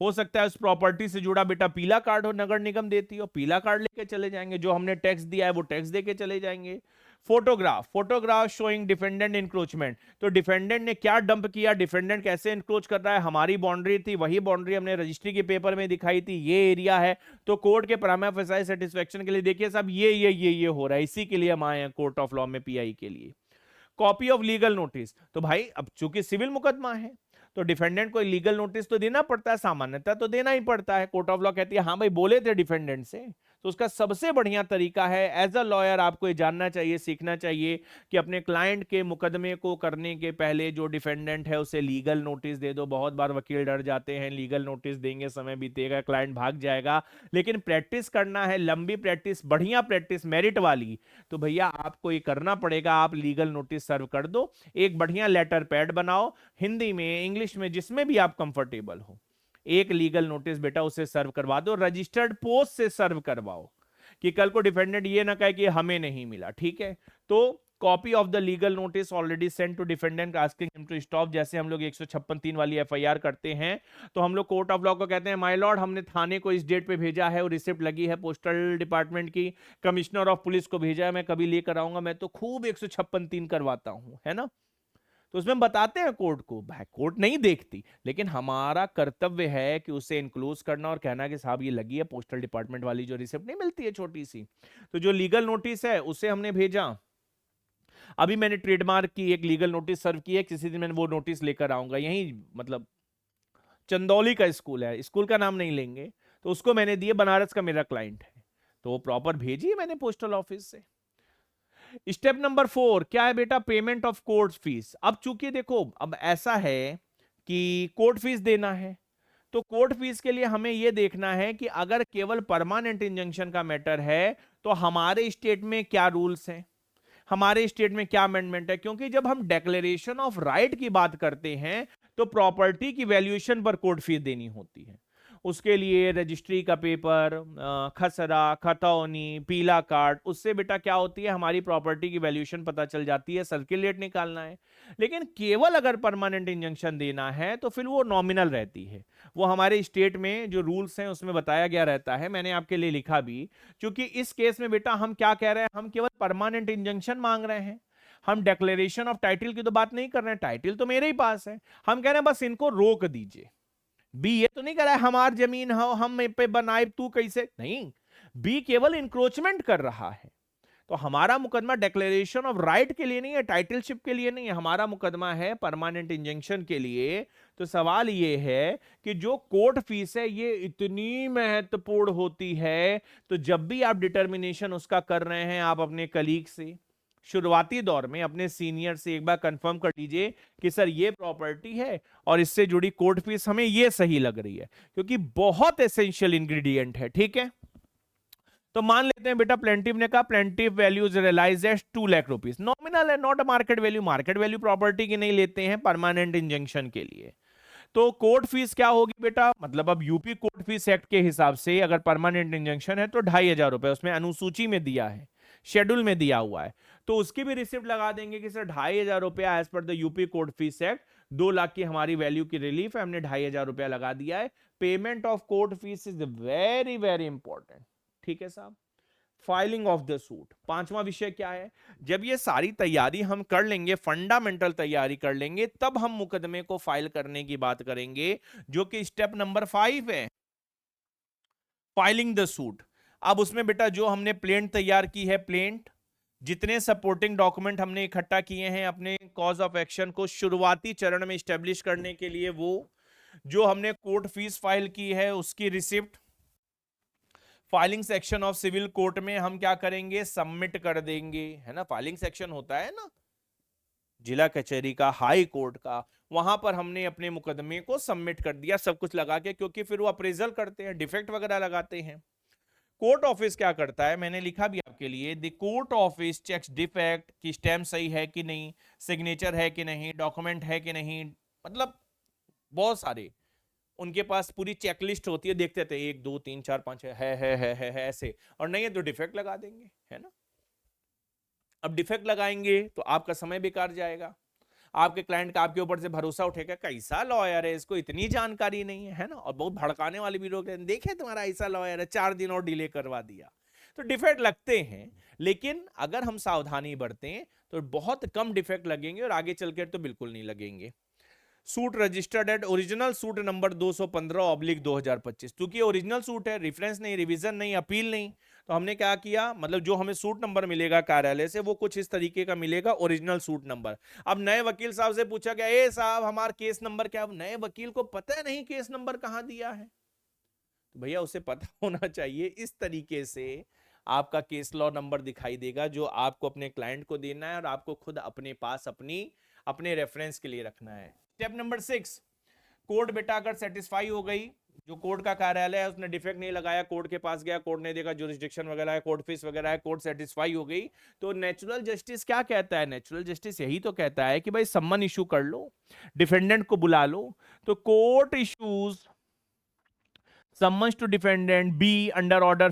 हो सकता है उस प्रॉपर्टी से जुड़ा बेटा पीला कार्ड हो, नगर निगम देती हो, पीला कार्ड लेके चले जाएंगे, जो हमने टैक्स दिया है वो टैक्स देके चले जाएंगे। फोटोग्राफ शोइंग डिफेंडेंट इंक्रोचमेंट, तो डिफेंडेंट ने क्या डंप किया, डिफेंडेंट कैसे इंक्रोच कर रहा है, हमारी बाउंड्री थी, वही बाउंड्री हमने रजिस्ट्री के पेपर में दिखाई थी, ये एरिया है, तो कोर्ट के प्राइमा फेसाई सेटिस्फेक्शन के लिए देखिए साहब ये हो रहा है, इसी के लिए हम आए हैं कोर्ट ऑफ लॉ में पीआई के लिए। कॉपी ऑफ लीगल नोटिस, तो भाई अब चूंकि सिविल मुकदमा है तो डिफेंडेंट को लीगल नोटिस तो देना पड़ता है, सामान्यतः तो देना ही पड़ता है, कोर्ट ऑफ लॉ कहती है हाँ भाई बोले थे डिफेंडेंट से, तो उसका सबसे बढ़िया तरीका है, एज अ लॉयर आपको ये जानना चाहिए, सीखना चाहिए कि अपने क्लाइंट के मुकदमे को करने के पहले जो डिफेंडेंट है उसे लीगल नोटिस दे दो। बहुत बार वकील डर जाते हैं, लीगल नोटिस देंगे समय बीतेगा, क्लाइंट भाग जाएगा, लेकिन प्रैक्टिस करना है, लंबी प्रैक्टिस, बढ़िया प्रैक्टिस, मेरिट वाली, तो भैया आपको ये करना पड़ेगा, आप लीगल नोटिस सर्व कर दो, एक बढ़िया लेटर पैड बनाओ, हिंदी में, इंग्लिश में, जिसमें भी आप कंफर्टेबल हो, एक लीगल नोटिस बेटा उसे सर्व करवा दो, रजिस्टर्ड पोस्ट से सर्व करवाओ, कि कल को डिफेंडेंट ये ना कहे कि हमें नहीं मिला, ठीक है। तो copy of the legal notice already sent to defendant asking him to stop, जैसे हम लोग 156(3) वाली एफआईआर करते हैं, तो हम लोग कोर्ट ऑफ लॉ को कहते हैं माय लॉर्ड हमने थाने को इस डेट पे भेजा है और रिसिप्ट लगी है पोस्टल डिपार्टमेंट की, कमिश्नर ऑफ पुलिस को भेजा है, मैं कभी लेकर आऊंगा, मैं तो खूब 156(3) करवाता हूं, है ना। तो उसमें हम बताते हैं कोर्ट को, भाई कोर्ट नहीं देखती, लेकिन हमारा कर्तव्य है कि उसे इनक्लोज करना और कहना कि साहब ये लगी है पोस्टल डिपार्टमेंट वाली जो रिसिप्ट नहीं मिलती है छोटी सी, तो जो लीगल नोटिस है उसे हमने भेजा। अभी मैंने ट्रेडमार्क की एक लीगल नोटिस सर्व की है, किसी दिन मैंने वो नोटिस लेकर आऊंगा, यही मतलब चंदौली का स्कूल है, स्कूल का नाम नहीं लेंगे, तो उसको मैंने दिए, बनारस का मेरा क्लाइंट है, तो वो प्रॉपर भेजी मैंने पोस्टल ऑफिस से। स्टेप नंबर 4 क्या है बेटा, पेमेंट ऑफ कोर्ट फीस। अब चूंकि देखो अब ऐसा है कि कोर्ट फीस देना है, तो कोर्ट फीस के लिए हमें यह देखना है कि अगर केवल परमानेंट इंजंक्शन का मैटर है तो हमारे स्टेट में क्या रूल्स हैं, हमारे स्टेट में क्या अमेंडमेंट है, क्योंकि जब हम डिक्लेरेशन ऑफ राइट की बात करते हैं तो प्रॉपर्टी की वैल्यूएशन पर कोर्ट फीस देनी होती है, उसके लिए रजिस्ट्री का पेपर, खसरा, खतौनी, पीला कार्ड, उससे बेटा क्या होती है हमारी प्रॉपर्टी की वैल्यूएशन पता चल जाती है, सर्किलेट निकालना है। लेकिन केवल अगर परमानेंट इंजंक्शन देना है तो फिर वो नॉमिनल रहती है, वो हमारे स्टेट में जो रूल्स हैं उसमें बताया गया रहता है, मैंने आपके लिए लिखा भी, क्योंकि इस केस में बेटा हम क्या कह रहे हैं, हम केवल परमानेंट इंजंक्शन मांग रहे हैं, हम डिक्लेरेशन ऑफ टाइटल की तो बात नहीं कर रहे हैं, टाइटल तो मेरे ही पास है, हम कह रहे हैं बस इनको रोक दीजिए। बी ये तो नहीं कर रहा है हमार जमीन हो हम पे बनाए तू कैसे, नहीं, बी केवल इंक्रोचमेंट कर रहा है, तो हमारा मुकदमा डिक्लेरेशन ऑफ राइट के लिए नहीं है, टाइटलशिप के लिए नहीं है, हमारा मुकदमा है परमानेंट इंजंक्शन के लिए। तो सवाल ये है कि जो कोर्ट फीस है ये इतनी महत्वपूर्ण होती है, तो जब भी आप डिटर्मिनेशन उसका कर रहे हैं आप अपने कलीग से, शुरुआती दौर में अपने सीनियर से एक बार कंफर्म कर लीजिए कि सर ये प्रॉपर्टी है और इससे जुड़ी कोर्ट फीस हमें ये सही लग रही है, क्योंकि बहुत एसेंशियल इंग्रेडिएंट है। ठीक है, तो मान लेते हैं बेटा प्लेंटिव ने कहा plaintiff value is realised as 2 lakh rupees, nominal है, not market value. Market value property की नहीं लेते हैं परमानेंट इंजंक्शन के लिए। तो कोर्ट फीस क्या होगी बेटा, मतलब अब यूपी कोर्ट फीस एक्ट के हिसाब से अगर परमानेंट इंजंक्शन है तो 2,500 रुपए, उसमें अनुसूची में दिया है, शेड्यूल में दिया हुआ है, तो उसकी भी रिसिप्ट लगा देंगे कि सर 2,500 रुपया as per the UP court fees act, 2 lakh की हमारी वैल्यू की रिलीफ है, हमने 2,500 रुपया लगा दिया है। Payment of court fees is very very important. ठीक है साहब, फाइलिंग ऑफ द सूट, पांचवा विषय क्या है, जब ये सारी तैयारी हम कर लेंगे, फंडामेंटल तैयारी कर लेंगे, तब हम मुकदमे को फाइल करने की बात करेंगे, जो कि स्टेप नंबर 5 है, फाइलिंग द सूट। अब उसमें बेटा जो हमने प्लेंट तैयार की है, प्लेंट, जितने सपोर्टिंग डॉक्यूमेंट हमने इकट्ठा किए हैं अपने कॉज ऑफ एक्शन को शुरुआती चरण में स्टेब्लिश करने के लिए, वो जो हमने कोर्ट फीस फाइल की है उसकी receipt filing section of civil court में हम क्या करेंगे, सबमिट कर देंगे, है ना। फाइलिंग सेक्शन होता है ना जिला कचहरी का, हाई कोर्ट का, वहां पर हमने अपने मुकदमे को सबमिट कर दिया सब कुछ लगा के, क्योंकि फिर वो अप्रेजल करते हैं, डिफेक्ट वगैरह लगाते हैं। कोर्ट ऑफिस क्या करता है, मैंने लिखा भी आपके लिए, the court office checks defect की स्टैम्प सही है कि नहीं, सिग्नेचर है कि नहीं, डॉक्यूमेंट है कि नहीं, मतलब बहुत सारे उनके पास पूरी चेकलिस्ट होती है, देखते थे 1 2 3 4 5 है ऐसे, और नहीं है तो डिफेक्ट लगा देंगे, है ना। अब डिफेक्ट लगाएंगे तो आपका समय बेकार जाएगा, आपके क्लाइंट का आपके ऊपर से भरोसा उठेगा, कैसा लॉयर है, इसको इतनी जानकारी नहीं है ना। और बहुत भड़काने वाले भी लोग देखे तुम्हारा ऐसा लॉयर है, 4 दिन और डिले करवा दिया। तो डिफेक्ट लगते हैं, लेकिन अगर हम सावधानी बरतें तो बहुत कम डिफेक्ट लगेंगे और आगे चलकर तो बिल्कुल नहीं लगेंगे। Suit registered eight original suit number 215/2025, क्योंकि ओरिजिनल सूट है, रेफरेंस नहीं, रिवीजन नहीं, अपील नहीं, तो हमने क्या किया, मतलब जो हमें सूट नंबर मिलेगा कार्यालय से वो कुछ इस तरीके का मिलेगा, ओरिजिनल सूट नंबर। अब नए वकील साहब से पूछा गया, ए साहब हमारा केस नंबर क्या, नए वकील को पता है नहीं केस नंबर कहां दिया है, तो भैया उसे पता होना चाहिए। इस तरीके से आपका केस लॉ नंबर दिखाई देगा, जो आपको अपने क्लाइंट को देना है और आपको खुद अपने पास अपने रेफरेंस के लिए रखना है। स्टेप नंबर 6, कोर्ट बेटा अगर सेटिस्फाई हो गई, जो कोर्ट का कार्यालय है उसने डिफेक्ट नहीं लगाया, कोर्ट के पास गया, कोर्ट ने देखा जुरिस्डिक्शन वगैरह है, कोर्ट फीस वगैरह है, कोर्ट सेटिस्फाई हो गई, तो नेचुरल जस्टिस क्या कहता है, नेचुरल जस्टिस यही तो कहता है कि भाई सम्मन इशू कर लो, डिफेंडेंट को बुला लो। तो court issues summons to defendant B under order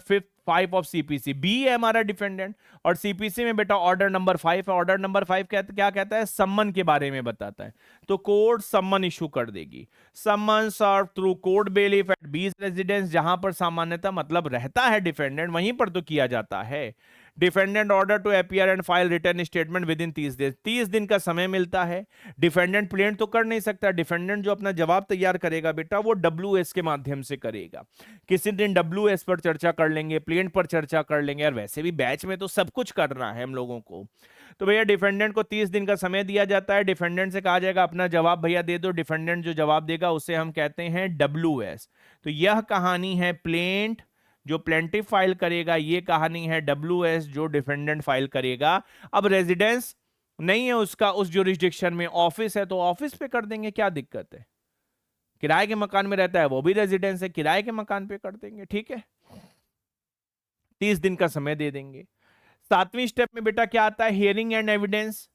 5 of CPC. B है हमारा डिफेंडेंट और सीपीसी में बेटा ऑर्डर नंबर 5 है। ऑर्डर नंबर 5 क्या कहता है, सम्मन के बारे में बताता है। तो कोर्ट सम्मन इशू कर देगी। सम्मन सर्व थ्रू कोर्ट बेलिफ एट बीज रेजिडेंस, जहां पर सामान्यतः मतलब रहता है डिफेंडेंट वहीं पर तो किया जाता है। Defendant order to appear and file written statement within 30 दिन, 30 दिन का समय मिलता है। डिफेंडेंट प्लेंट तो कर नहीं सकता, डिफेंडेंट जो अपना जवाब तैयार करेगा बेटा वो WS के माध्यम से करेगा। किसी दिन WS पर चर्चा कर लेंगे, प्लेंट पर चर्चा कर लेंगे, और वैसे भी बैच में तो सब कुछ करना है हम लोगों को। तो भैया डिफेंडेंट को 30 दिन का समय दिया जाता है। डिफेंडेंट से कहा जाएगा अपना जवाब भैया दे दो, डिफेंडेंट जो जवाब देगा उसे हम कहते हैं WS। तो यह कहानी है प्लेंट जो प्लेंटिफ फाइल करेगा, ये कहानी है WS जो डिफेंडेंट फाइल करेगा। अब रेजिडेंस नहीं है उसका उस ज्यूरिसडिक्शन में, ऑफिस है तो ऑफिस पे कर देंगे, क्या दिक्कत है। किराए के मकान में रहता है वो भी रेजिडेंस है, किराए के मकान पे कर देंगे, ठीक है। 30 दिन का समय दे देंगे। 7वीं स्टेप में बेटा क्या आता है, हियरिंग एंड एविडेंस।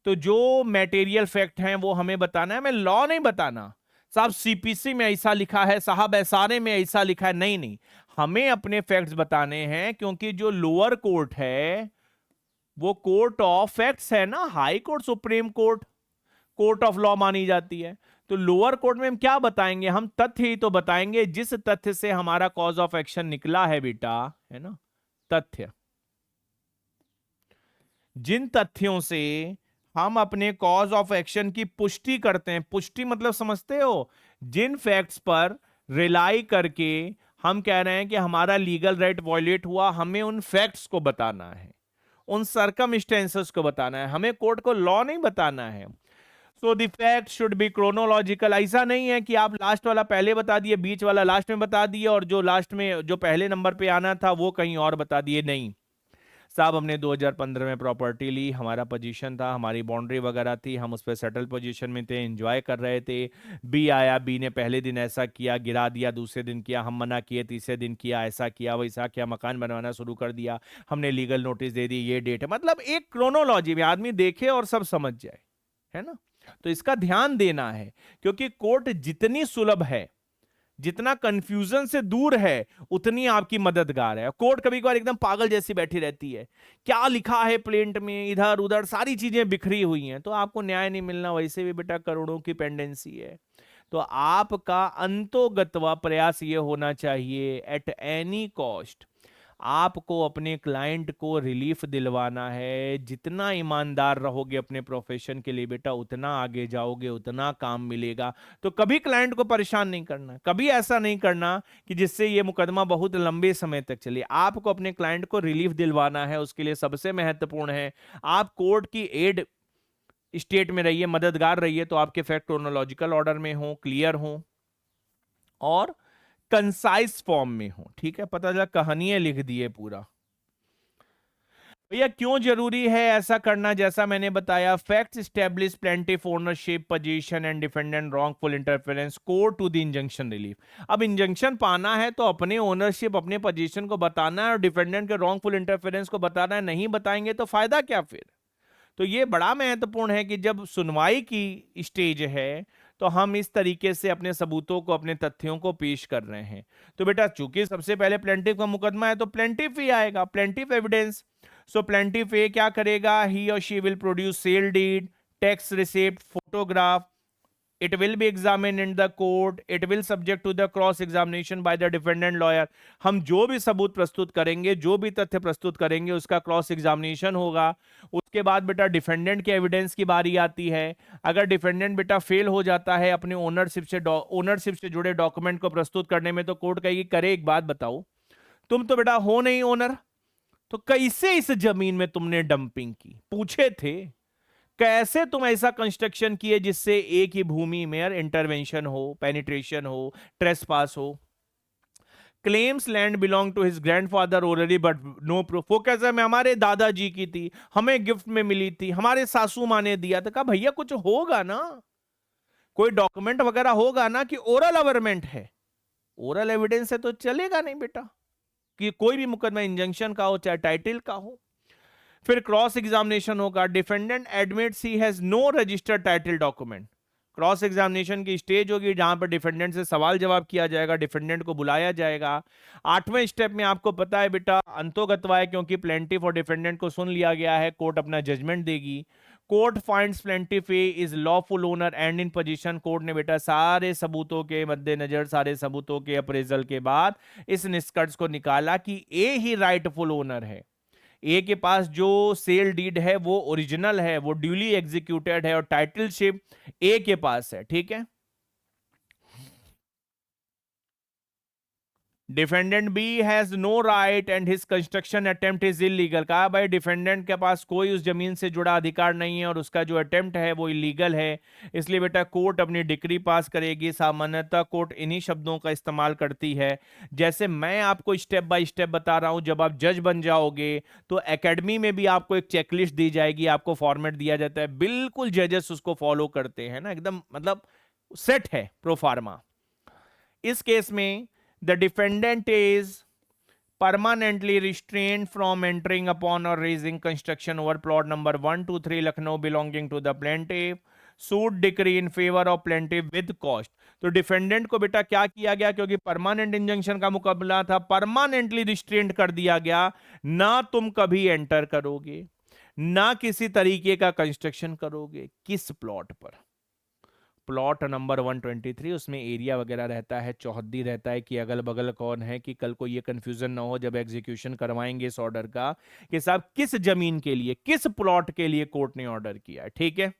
तो जो मटेरियल फैक्ट हैं वो हमें बताना है, हमें लॉ नहीं बताना साहब सीपीसी में ऐसा लिखा है, साहब एसआरए में ऐसा लिखा है, नहीं नहीं, हमें अपने फैक्ट्स बताने हैं। क्योंकि जो लोअर कोर्ट है वो कोर्ट ऑफ फैक्ट्स है ना, high court supreme court court of law मानी जाती है। तो लोअर कोर्ट में हम क्या बताएंगे, हम तथ्य ही तो बताएंगे जिस तथ्य से हमारा कॉज ऑफ एक्शन निकला है बेटा, है ना, तथ्य। जिन तथ्यों से हम अपने कॉज ऑफ एक्शन की पुष्टि करते हैं, पुष्टि मतलब समझते हो, जिन फैक्ट्स पर रिलाई करके हम कह रहे हैं कि हमारा लीगल राइट वायलेट हुआ, हमें उन फैक्ट्स को बताना है, उन सर्कमस्टेंसेस को बताना है, हमें कोर्ट को लॉ नहीं बताना है। So the fact should be chronological. ऐसा नहीं है कि आप लास्ट वाला पहले बता दिए, बीच वाला लास्ट में बता दिए, और जो लास्ट में जो पहले नंबर पे आना था वो कहीं और बता दिए, नहीं। साहब हमने 2015 में प्रॉपर्टी ली, हमारा पोजीशन था, हमारी बाउंड्री वगैरह थी, हम उस पर सेटल पोजीशन में थे, एंजॉय कर रहे थे। बी आया, बी ने पहले दिन ऐसा किया, गिरा दिया, दूसरे दिन किया, हम मना किए, तीसरे दिन किया, ऐसा किया वैसा किया, मकान बनवाना शुरू कर दिया, हमने लीगल नोटिस दे दी, ये डेट है। मतलब एक क्रोनोलॉजी में आदमी देखे और सब समझ जाए, है ना। तो इसका ध्यान देना है, क्योंकि कोर्ट जितनी सुलभ है, जितना कंफ्यूजन से दूर है, उतनी आपकी मददगार है। कोर्ट कभी कभार एकदम पागल जैसी बैठी रहती है, क्या लिखा है प्लेंट में, इधर उधर सारी चीजें बिखरी हुई हैं, तो आपको न्याय नहीं मिलना। वैसे भी बेटा करोड़ों की पेंडेंसी है। तो आपका अंतोगत्वा प्रयास ये होना चाहिए, एट एनी कॉस्ट आपको अपने क्लाइंट को रिलीफ दिलवाना है। जितना ईमानदार रहोगे अपने प्रोफेशन के लिए बेटा, उतना आगे जाओगे, उतना काम मिलेगा। तो कभी क्लाइंट को परेशान नहीं करना, कभी ऐसा नहीं करना कि जिससे ये मुकदमा बहुत लंबे समय तक चले। आपको अपने क्लाइंट को रिलीफ दिलवाना है, उसके लिए सबसे महत्वपूर्ण है आप कोर्ट की एड स्टेट में रहिए, मददगार रहिए। तो आपके फैक्ट क्रोनोलॉजिकल ऑर्डर में हो, क्लियर हो और कंसाइज फॉर्म में हो। ठीक है, पता चला कहानियां लिख दिए पूरा। भैया क्यों जरूरी है ऐसा करना? जैसा मैंने बताया, facts establish plaintiff ownership position and defendant wrongful interference, court to the injunction relief. अब इंजंक्शन पाना है तो अपने ओनरशिप, अपने पोजीशन को बताना है और डिफेंडेंट के रॉन्गफुल इंटरफेरेंस को बताना है। नहीं बताएंगे तो फायदा क्या फिर? तो ये बड़ा महत्वपूर्ण है कि जब सुनवाई की स्टेज है तो हम इस तरीके से अपने सबूतों को, अपने तथ्यों को पेश कर रहे हैं। तो बेटा चूंकि सबसे पहले प्लेंटिफ का मुकदमा है तो प्लेंटिफ ही आएगा, plaintiff evidence. So plaintiff A क्या करेगा? ही और she will produce sale deed, tax receipt, photograph. It will be examined in the court. It will subject to the cross examination by the defendant lawyer. हम जो भी सबूत प्रस्तुत करेंगे, जो भी तथ्य प्रस्तुत करेंगे, उसका क्रॉस एग्जामिनेशन होगा। उसके बाद बेटा डिफेंडेंट के एविडेंस की बारी आती है। अगर डिफेंडेंट बेटा फेल हो जाता है अपने ओनरशिप से जुड़े डॉक्यूमेंट को प्रस्तुत करने में, तो कोर्ट कहेगी करे एक बात बताओ, तुम तो बेटा हो नहीं ओनर, तो कैसे इस जमीन में तुमने डंपिंग की? पूछे थे कैसे तुम ऐसा कंस्ट्रक्शन किए जिससे एक ही भूमि में इंटरवेंशन हो, पेनिट्रेशन हो, ट्रेसपास हो। Claims land belong to his grandfather already but no proof. वो कैसे में हमारे दादाजी की थी, हमें गिफ्ट में मिली थी, हमारे सासू माँ ने दिया था। कहा भैया कुछ होगा ना, कोई डॉक्यूमेंट वगैरह होगा ना कि ओरल अवरमेंट है? ओरल एविडेंस है तो चलेगा नहीं बेटा, कि कोई भी मुकदमा इंजंक्शन का हो चाहे टाइटल का हो। फिर क्रॉस एग्जामिनेशन होगा। Defendant admits he has no registered title document. Cross examination की स्टेज होगी जहां पर डिफेंडेंट से सवाल जवाब किया जाएगा, डिफेंडेंट को बुलाया जाएगा। 8वें स्टेप में आपको पता है बेटा अंतोगत्वा है, क्योंकि प्लेंटिफ और डिफेंडेंट को सुन लिया गया है, कोर्ट अपना जजमेंट देगी। Court finds plaintiff A is lawful owner and in position. Court ने बेटा सारे सबूतों के मद्देनजर, सारे सबूतों के अप्रेजल के बाद इस निष्कर्ष को निकाला कि ए ही राइटफुल ओनर है। ए के पास जो सेल डीड है वो ओरिजिनल है, वो ड्यूली एग्जीक्यूटेड है और टाइटलशिप ए के पास है। ठीक है, defendant B has no right and his construction attempt is illegal. कहा भाई डिफेंडेंट के पास कोई उस जमीन से जुड़ा अधिकार नहीं है और उसका जो अटेम्प्ट है वो इलीगल है। इसलिए बेटा कोर्ट अपनी डिक्री पास करेगी। सामान्यतः कोर्ट इन्हीं शब्दों का इस्तेमाल करती है जैसे मैं आपको स्टेप बाय स्टेप बता रहा हूं। जब आप जज बन जाओगे तो एकेडमी में भी आपको एक चेकलिस्ट दी जाएगी, आपको फॉर्मेट दिया जाता है, बिल्कुल जजेस उसको फॉलो करते हैं ना, एकदम मतलब सेट है प्रोफार्मा। इस केस में the defendant is permanently restrained from entering upon or raising construction over plot number 123 Lucknow belonging to the plaintiff. Suit decree in favor of plaintiff with cost. तो defendant को बेटा क्या किया गया, क्योंकि परमानेंट इंजंक्शन का मुकाबला था, परमानेंटली रिस्ट्रेंट कर दिया गया। ना तुम कभी एंटर करोगे, ना किसी तरीके का कंस्ट्रक्शन करोगे। किस प्लॉट पर? Plot number 123। उसमें एरिया वगैरह रहता है, चौहद्दी रहता है कि अगल बगल कौन है, कि कल को ये कंफ्यूजन ना हो जब एग्जीक्यूशन करवाएंगे इस ऑर्डर का कि साहब किस जमीन के लिए, किस प्लॉट के लिए कोर्ट ने ऑर्डर किया है। ठीक है,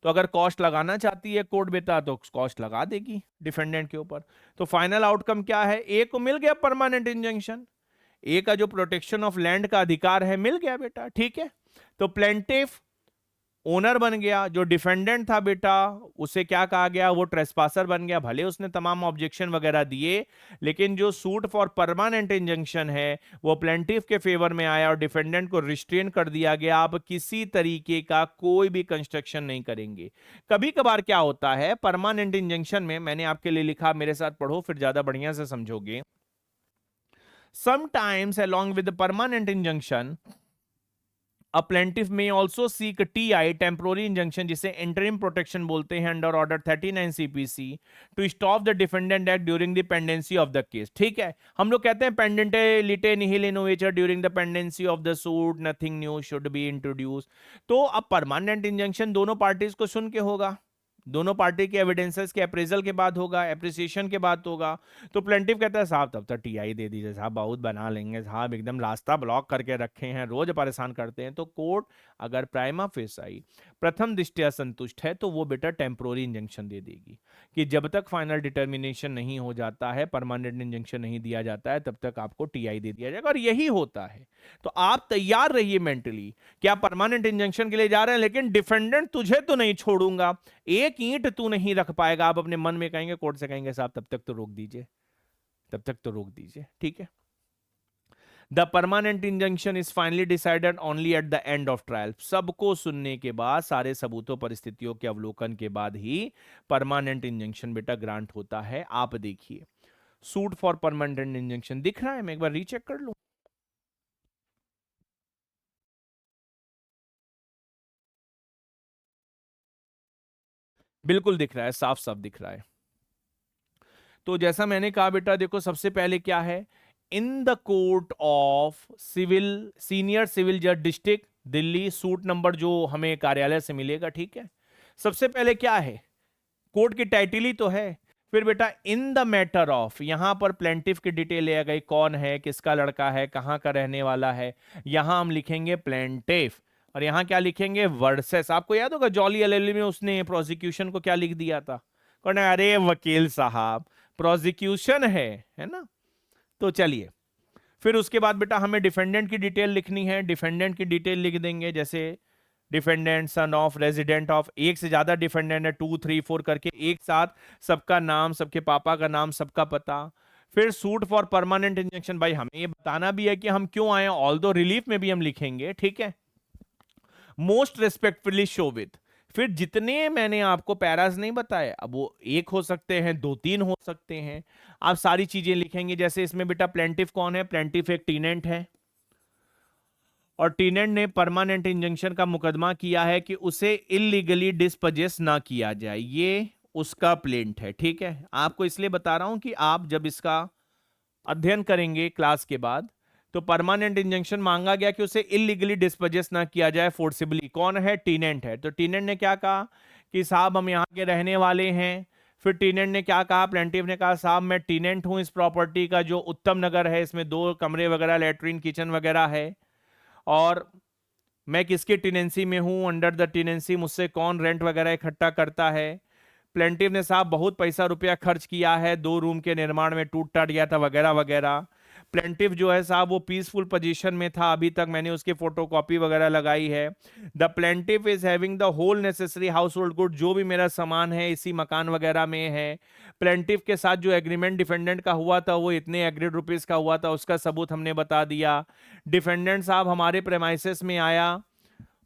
तो अगर कॉस्ट लगाना चाहती है कोर्ट बेटा तो कॉस्ट लगा देगी डिफेंडेंट के ऊपर। तो फाइनल आउटकम क्या है? ए को मिल गया परमानेंट इंजंक्शन, ए का जो प्रोटेक्शन ऑफ लैंड का अधिकार है मिल गया बेटा। ठीक है, तो प्लेंटिफ ओनर बन गया, जो डिफेंडेंट था बेटा उसे क्या कहा गया, वो ट्रेसपासर बन गया। भले उसने तमाम ऑब्जेक्शन वगैरह दिए, लेकिन जो सूट फॉर परमानेंट इंजंक्शन है वो प्लेंटिफ के फेवर में आया और डिफेंडेंट को रिस्ट्रेन कर दिया गया। आप किसी तरीके का कोई भी कंस्ट्रक्शन नहीं करेंगे। कभी कभार क्या होता है परमानेंट इंजंक्शन में, मैंने आपके लिए लिखा, मेरे साथ पढ़ो फिर ज्यादा बढ़िया से समझोगे। Sometimes along with the permanent injunction, a plaintiff may also seek TI temporary injunction, जिसे interim protection बोलते हैं, under order 39 CPC to stop the defendant act during the pendency of the case। ठीक है, हम लोग कहते हैं pendente lite nihil innovator during the pendency of the suit nothing new should be introduced। तो अब permanent injunction दोनों parties को सुन के होगा, दोनों पार्टी के एविडेंसेस के अप्रेजल के बाद होगा, एप्रिसिएशन के बाद होगा। तो प्लेंटिफ कहता है साहब तब तक टीआई दे दीजिए साहब, बहुत बना लेंगे साहब, एकदम रास्ता ब्लॉक करके रखे हैं, रोज परेशान करते हैं। तो कोर्ट अगर प्राइमा फेसाई प्रथम दृष्टया संतुष्ट है तो वो बेटा टेम्पोररी इंजंक्शन दे देगी कि जब तक फाइनल डिटर्मिनेशन नहीं हो जाता है, परमानेंट इंजंक्शन नहीं दिया जाता है, तब तक आपको टीआई दे दिया जाएगा। और यही होता है। तो आप तैयार रहिए मेंटली कि आप परमानेंट इंजंक्शन के लिए जा रहे हैं, लेकिन डिफेंडेंट तुझे तो नहीं छोड़ूंगा, एक ईंट तू नहीं रख पाएगा। आप अपने मन में कहेंगे, कोर्ट से कहेंगे साहब तब तक तो रोक दीजिए, तब तक तो रोक दीजिए। ठीक है। The permanent injunction is finally decided only at the end of trial. सबको सुनने के बाद, सारे सबूतों परिस्थितियों के अवलोकन के बाद ही परमानेंट इंजंक्शन बेटा ग्रांट होता है। आप देखिए सूट फॉर परमानेंट इंजंक्शन दिख रहा है, मैं एक बार रीचेक कर लूं। बिल्कुल दिख रहा है, साफ साफ दिख रहा है। तो जैसा मैंने कहा बेटा देखो, सबसे पहले क्या है, in the court of civil senior civil जज डिस्ट्रिक्ट दिल्ली, सूट नंबर जो हमें कार्यालय से मिलेगा। ठीक है। सबसे पहले क्या है, कोर्ट की टाइटिल ही तो है। फिर बेटा इन द मैटर ऑफ, यहां पर प्लेंटिफ की डिटेल ले गई, कौन है, किसका लड़का है, कहां का रहने वाला है। यहां हम लिखेंगे प्लेंटिफ, और यहां क्या लिखेंगे, वर्सेस। आपको याद होगा जॉली एलएलबी में उसने प्रोसिक्यूशन को क्या लिख दिया था, कहना अरे वकील साहब प्रोसिक्यूशन है ना। तो चलिए, फिर उसके बाद बेटा हमें डिफेंडेंट की डिटेल लिखनी है। डिफेंडेंट की डिटेल लिख देंगे, जैसे defendant son of resident of, एक से ज्यादा डिफेंडेंट है, 2 3 4 करके एक साथ सबका नाम, सबके पापा का नाम, सबका पता। फिर सूट फॉर परमानेंट इंजंक्शन, भाई हमें ये बताना भी है कि हम क्यों आए, ऑल दो रिलीफ में भी हम लिखेंगे। ठीक है। मोस्ट रेस्पेक्टफुली शो विथ, फिर जितने मैंने आपको पैराज नहीं बताए, अब वो एक हो सकते हैं, 2 3 हो सकते हैं, आप सारी चीजें लिखेंगे। जैसे इसमें बेटा प्लेंटिफ कौन है, प्लेंटिफ एक टीनेंट है, और टीनेंट ने परमानेंट इंजंक्शन का मुकदमा किया है कि उसे इलीगली डिस्पजेस ना किया जाए, ये उसका प्लेंट है। ठीक है। आपको इसलिए बता रहा हूं कि आप जब इसका अध्ययन करेंगे क्लास के बाद, तो परमानेंट इंजंक्शन मांगा गया कि उसे इलीगली डिस्पजेस ना किया जाए फोर्सिबली। कौन है, टीनेंट है। तो टीनेंट ने क्या कहा कि साहब हम यहाँ के रहने वाले हैं। फिर टीनेंट ने क्या कहा, प्लेंटिफ ने कहा साहब मैं टीनेंट हूं इस प्रॉपर्टी का, जो उत्तम नगर है, इसमें 2 कमरे वगैरह, लेटरिन, किचन वगैरह है, और मैं किसकी टेनेंसी में हूं, अंडर द टेनेंसी, मुझसे कौन रेंट वगैरह इकट्ठा करता है। प्लेंटिफ ने साहब बहुत पैसा रुपया खर्च किया है, 2 रूम के निर्माण में, टूट टाट गया था वगैरह वगैरह। प्लेंटिफ जो है साहब वो पीसफुल पोजीशन में था, अभी तक मैंने उसकी फोटोकॉपी वगैरह लगाई है। The plaintiff is having the whole necessary household good, जो भी मेरा सामान है इसी मकान वगैरह में है। प्लेंटिफ के साथ जो एग्रीमेंट डिफेंडेंट का हुआ था वो इतने एग्रीड रुपीज का हुआ था, उसका सबूत हमने बता दिया। डिफेंडेंट साहब हमारे प्रेमाइसेस में आया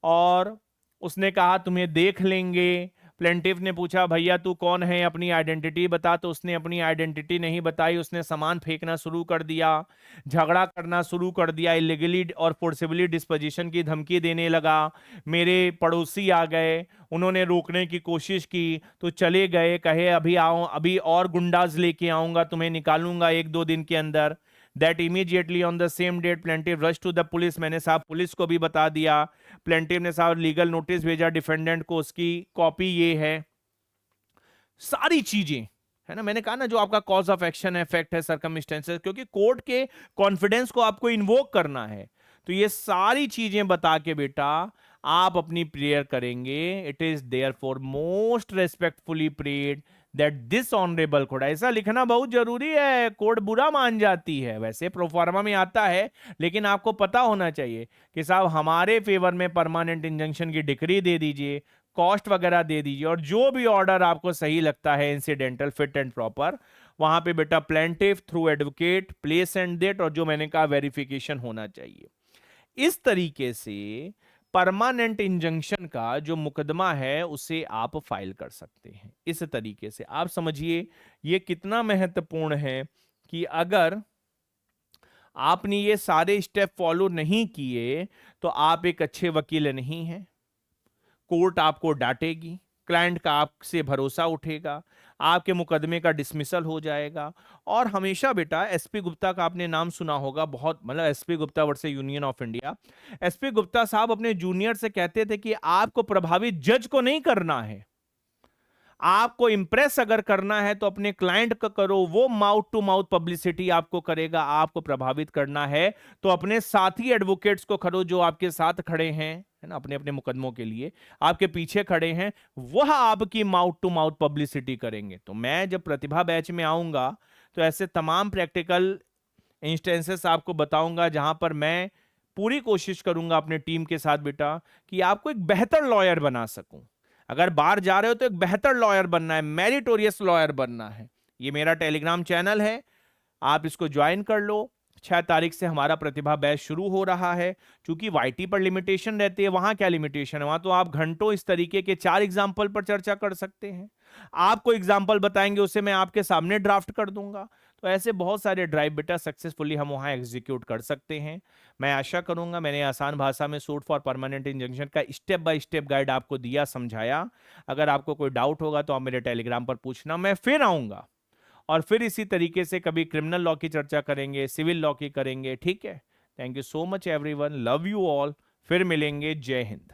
और उसने कहा तुम्हें देख लेंगे। प्लेंटिफ ने पूछा भैया तू कौन है, अपनी आइडेंटिटी बता, तो उसने अपनी आइडेंटिटी नहीं बताई, उसने सामान फेंकना शुरू कर दिया, झगड़ा करना शुरू कर दिया, इलीगली और फोर्सिबली डिस्पोजिशन की धमकी देने लगा। मेरे पड़ोसी आ गए, उन्होंने रोकने की कोशिश की तो चले गए, कहे अभी आओ, अभी और गुंडाज लेके आऊंगा, तुम्हें निकालूंगा 1-2 दिन के अंदर। That immediately on the same date plaintiff rushed to the police, मैंने साहब पुलिस को भी बता दिया। प्लेंटिफ ने साहब लीगल नोटिस भेजा डिफेंडेंट को, उसकी कॉपी ये है, सारी चीजें है ना। मैंने कहा ना जो आपका कॉज ऑफ एक्शन है, फैक्ट है, सर्कमस्टेंसेस, क्योंकि कोर्ट के कॉन्फिडेंस को आपको इन्वोक करना है, तो ये सारी चीजें बता के बेटा आप अपनी प्रेयर करेंगे, it is therefore most respectfully prayed that this honourable court, ऐसा लिखना बहुत जरूरी है, कोर्ट बुरा मान जाती है, वैसे प्रोफार्मा में आता है, लेकिन आपको पता होना चाहिए कि साहब हमारे फेवर में परमानेंट इंजंक्शन की डिक्री दे दीजिए, कॉस्ट वगैरह दे दीजिए, और जो भी ऑर्डर आपको सही लगता है इंसिडेंटल फिट एंड प्रॉपर, वहां पे बेटा plaintiff through advocate place and date, और जो मैंने कहा वेरिफिकेशन होना चाहिए। इस तरीके से परमानेंट इंजंक्शन का जो मुकदमा है उसे आप फाइल कर सकते हैं। इस तरीके से आप समझिए ये कितना महत्वपूर्ण है कि अगर आपने ये सारे स्टेप फॉलो नहीं किए तो आप एक अच्छे वकील नहीं हैं, कोर्ट आपको डांटेगी, क्लाइंट का आपसे भरोसा उठेगा, आपके मुकदमे का डिसमिसल हो जाएगा। और हमेशा बेटा एसपी गुप्ता का आपने नाम सुना होगा, बहुत मतलब SP Gupta versus union of India. SP Gupta साहब अपने जूनियर से कहते थे कि आपको प्रभावित जज को नहीं करना है, आपको इंप्रेस अगर करना है तो अपने क्लाइंट का करो, वो माउथ टू माउथ पब्लिसिटी आपको करेगा। आपको प्रभावित करना है तो अपने साथी एडवोकेट्स को करो जो आपके साथ खड़े हैं, है ना, अपने अपने मुकदमों के लिए आपके पीछे खड़े हैं, वह आपकी माउथ टू माउथ पब्लिसिटी करेंगे। तो मैं जब प्रतिभा बैच में आऊंगा तो ऐसे तमाम प्रैक्टिकल इंस्टेंसेस आपको बताऊंगा जहां पर मैं पूरी कोशिश करूंगा अपने टीम के साथ बेटा कि आपको एक बेहतर लॉयर बना सकूं। अगर बाहर जा रहे हो तो एक बेहतर लॉयर बनना है, मेरिटोरियस लॉयर बनना है। ये मेरा टेलीग्राम चैनल है, आप इसको ज्वाइन कर लो। 6 तारीख से हमारा प्रतिभा बैच शुरू हो रहा है। क्योंकि वाईटी पर लिमिटेशन रहती है, वहां क्या लिमिटेशन है, वहां तो आप घंटों इस तरीके के 4 एग्जाम्पल पर चर्चा कर सकते हैं। आपको एग्जाम्पल बताएंगे उसे मैं आपके सामने ड्राफ्ट कर दूंगा। तो ऐसे बहुत सारे ड्राइव बेटा सक्सेसफुली हम वहां एग्जीक्यूट कर सकते हैं। मैं आशा करूंगा मैंने आसान भाषा में सूट फॉर परमानेंट इंजंक्शन का स्टेप बाय स्टेप गाइड आपको दिया, समझाया। अगर आपको कोई डाउट होगा तो आप मेरे टेलीग्राम पर पूछना, मैं फिर आऊंगा और फिर इसी तरीके से कभी क्रिमिनल लॉ की चर्चा करेंगे, सिविल लॉ की करेंगे। ठीक है, thank you so much everyone, love you all, फिर मिलेंगे, जय हिंद।